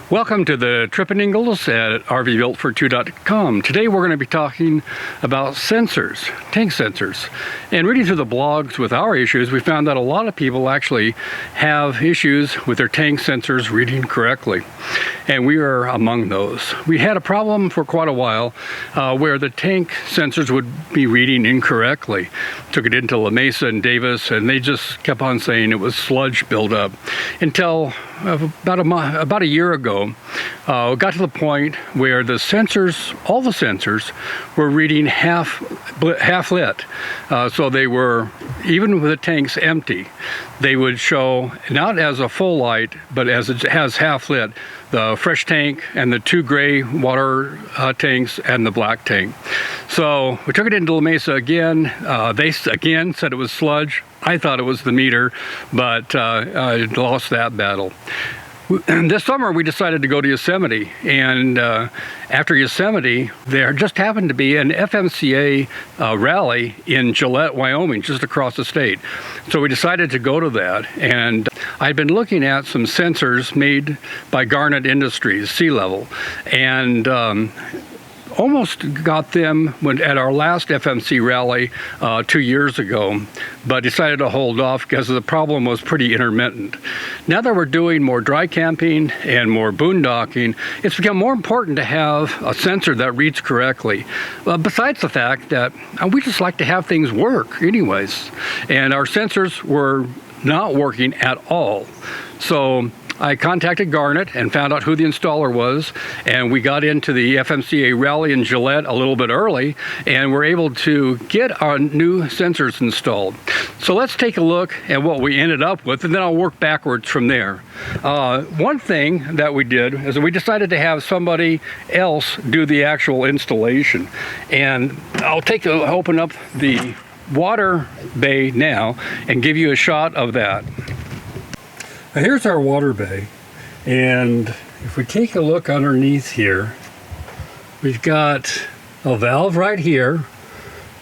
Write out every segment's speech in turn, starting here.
Welcome to the Trippin Engles at RVBuiltfor2.com. Today we're going to be talking about sensors, tank sensors. And reading through the blogs with our issues, we found that a lot of people actually have issues with their tank sensors reading correctly. And we are among those. We had a problem for quite a while where the tank sensors would be reading incorrectly. Took it into La Mesa and Davis, and they just kept on saying it was sludge buildup until about a year ago. Got to the point where the sensors, all the sensors, were reading half lit. So they were, even with the tanks empty, they would show not as a full light, but as it has half lit, the fresh tank and the two gray water tanks and the black tank. So we took it into La Mesa again. They again said it was sludge. I thought it was the meter, but I lost that battle. This summer we decided to go to Yosemite, and after Yosemite there just happened to be an FMCA rally in Gillette, Wyoming, just across the state. So we decided to go to that, and I'd been looking at some sensors made by Garnet Industries SeeLevel, and almost got them at our last FMC rally 2 years ago, but decided to hold off because the problem was pretty intermittent. Now that we're doing more dry camping and more boondocking, it's become more important to have a sensor that reads correctly. Besides the fact that we just like to have things work anyways, and our sensors were not working at all. So I contacted Garnet and found out who the installer was, and we got into the FMCA rally in Gillette a little bit early, and we're able to get our new sensors installed. So let's take a look at what we ended up with, and then I'll work backwards from there. One thing that we did is we decided to have somebody else do the actual installation, and I'll open up the water bay now and give you a shot of that. Now here's our water bay, and if we take a look underneath here, we've got a valve right here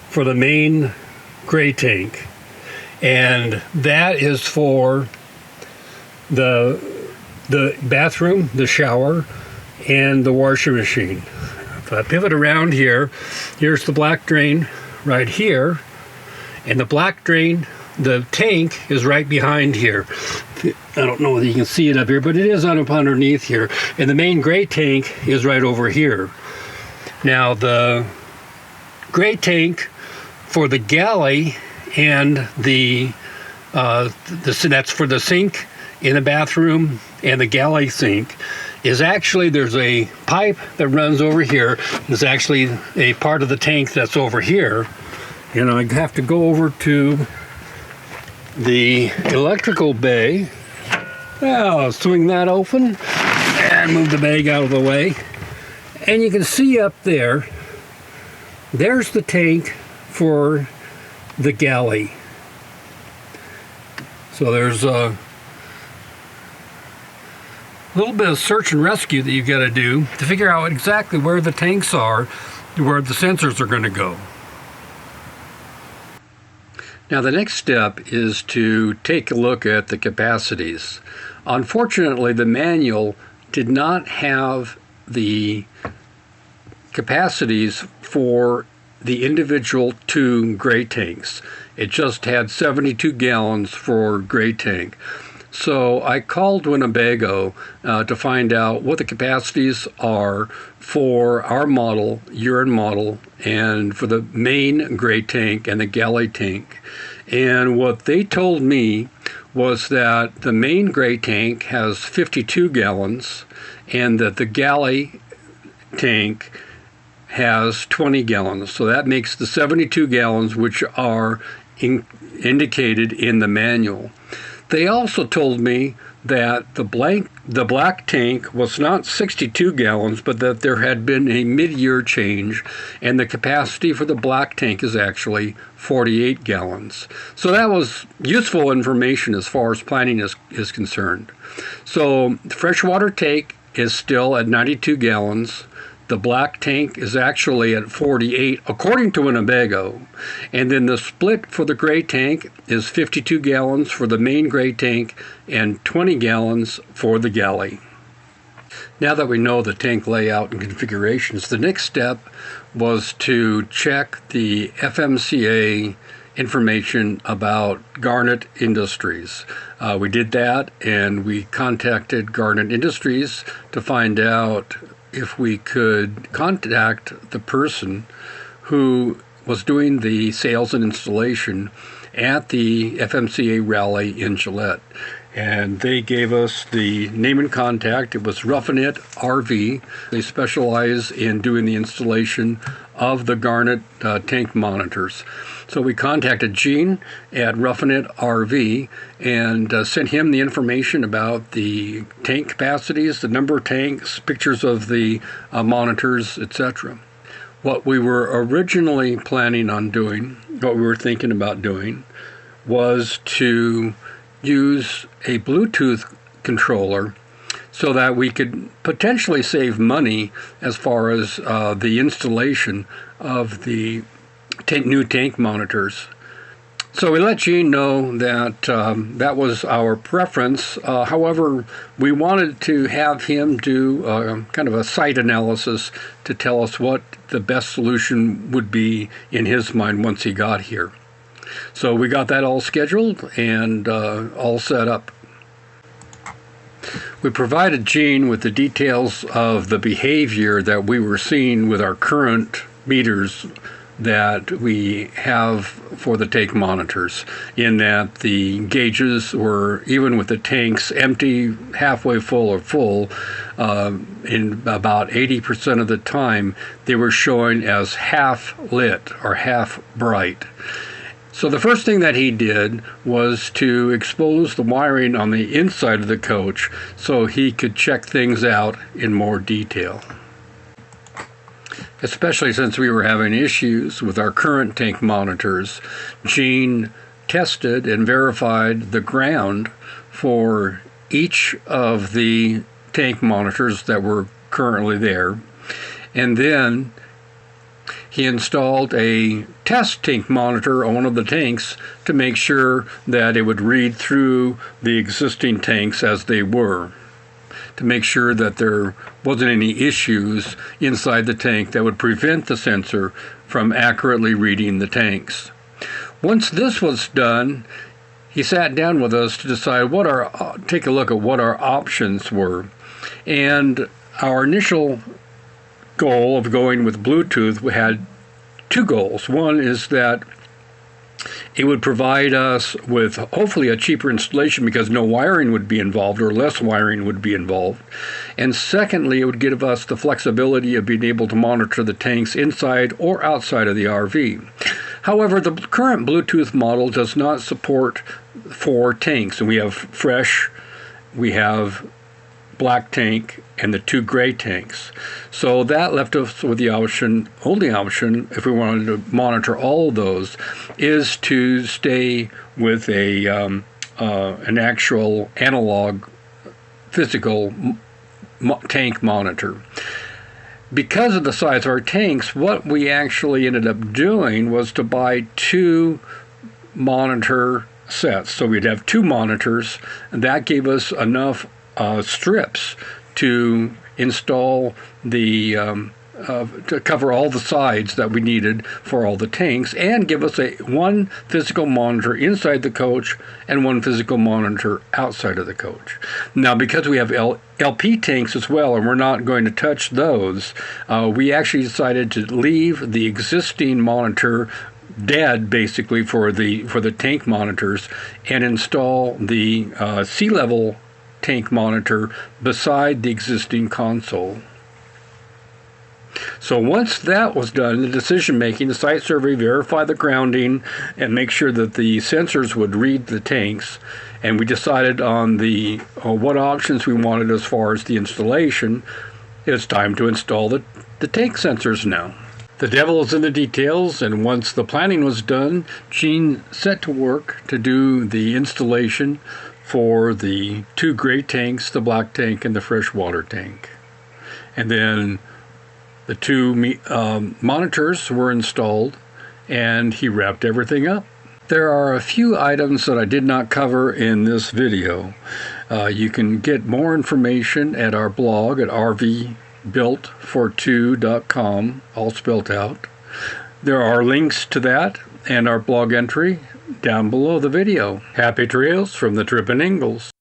for the main gray tank, and that is for the bathroom, the shower, and the washing machine. If I pivot around here, here's the black drain right here, and the black drain, the tank is right behind here. I don't know whether you can see it up here, but it is up underneath here. And the main gray tank is right over here. Now the gray tank for the galley and that's for the sink in the bathroom and the galley sink is actually, there's a pipe that runs over here. There's actually a part of the tank that's over here. And I have to go over to the electrical bay. I'll swing that open and move the bag out of the way. And you can see up there, there's the tank for the galley. So there's a little bit of search and rescue that you've got to do to figure out exactly where the tanks are, where the sensors are going to go. Now the next step is to take a look at the capacities. Unfortunately, the manual did not have the capacities for the individual two gray tanks. It just had 72 gallons for gray tank. So I called Winnebago to find out what the capacities are for our model, urine model, and for the main gray tank and the galley tank. And what they told me was that the main gray tank has 52 gallons and that the galley tank has 20 gallons. So that makes the 72 gallons which are indicated in the manual. They also told me that the black tank was not 62 gallons, but that there had been a mid-year change, and the capacity for the black tank is actually 48 gallons. So that was useful information as far as planning is concerned. So the freshwater tank is still at 92 gallons. The black tank is actually at 48, according to Winnebago. And then the split for the gray tank is 52 gallons for the main gray tank and 20 gallons for the galley. Now that we know the tank layout and configurations, the next step was to check the FMCA information about Garnet Industries. We did that, and we contacted Garnet Industries to find out if we could contact the person who was doing the sales and installation at the FMCA rally in Gillette. And they gave us the name and contact. It was Roughing It RV. They specialize in doing the installation of the Garnet tank monitors. So we contacted Gene at Roughing It RV and sent him the information about the tank capacities, the number of tanks, pictures of the monitors, etc. What we were originally planning on doing, what we were thinking about doing, was to use a Bluetooth controller so that we could potentially save money as far as the installation of the new tank monitors. So we let Gene know that that was our preference. However, we wanted to have him do kind of a site analysis to tell us what the best solution would be in his mind once he got here. So we got that all scheduled and all set up. We provided Gene with the details of the behavior that we were seeing with our current meters that we have for the tank monitors, in that the gauges were, even with the tanks empty, halfway full, or full, in about 80% of the time, they were showing as half lit or half bright. So the first thing that he did was to expose the wiring on the inside of the coach so he could check things out in more detail. Especially since we were having issues with our current tank monitors, Gene tested and verified the ground for each of the tank monitors that were currently there, and then he installed a test tank monitor on one of the tanks to make sure that it would read through the existing tanks as they were, to make sure that there wasn't any issues inside the tank that would prevent the sensor from accurately reading the tanks. Once this was done, he sat down with us to decide take a look at what our options were. And our initial goal of going with Bluetooth, we had two goals. One is that it would provide us with hopefully a cheaper installation because no wiring would be involved, or less wiring would be involved. And secondly, it would give us the flexibility of being able to monitor the tanks inside or outside of the RV. However, the current Bluetooth model does not support 4 tanks, and we have fresh, we have black tank, and the 2 gray tanks. So that left us with the option, only option, if we wanted to monitor all of those, is to stay with an actual analog physical tank monitor. Because of the size of our tanks, what we actually ended up doing was to buy 2 monitor sets. So we'd have 2 monitors, and that gave us enough strips to install the to cover all the sides that we needed for all the tanks, and give us one physical monitor inside the coach and 1 physical monitor outside of the coach. Now, because we have LP tanks as well, and we're not going to touch those, we actually decided to leave the existing monitor dead, basically, for the tank monitors, and install the SeeLevel tank monitor beside the existing console. So once that was done, the decision making, the site survey, verify the grounding, and make sure that the sensors would read the tanks, and we decided on the what options we wanted as far as the installation. It's time to install the tank sensors now. The devil is in the details, and once the planning was done, Gene set to work to do the installation for the 2 gray tanks, the black tank, and the freshwater tank. And then the 2 monitors were installed, and he wrapped everything up. There are a few items that I did not cover in this video. You can get more information at our blog at rvbuiltfor2.com, all spelled out. There are links to that and our blog entry down below the video. Happy trails from the Trippin Engles.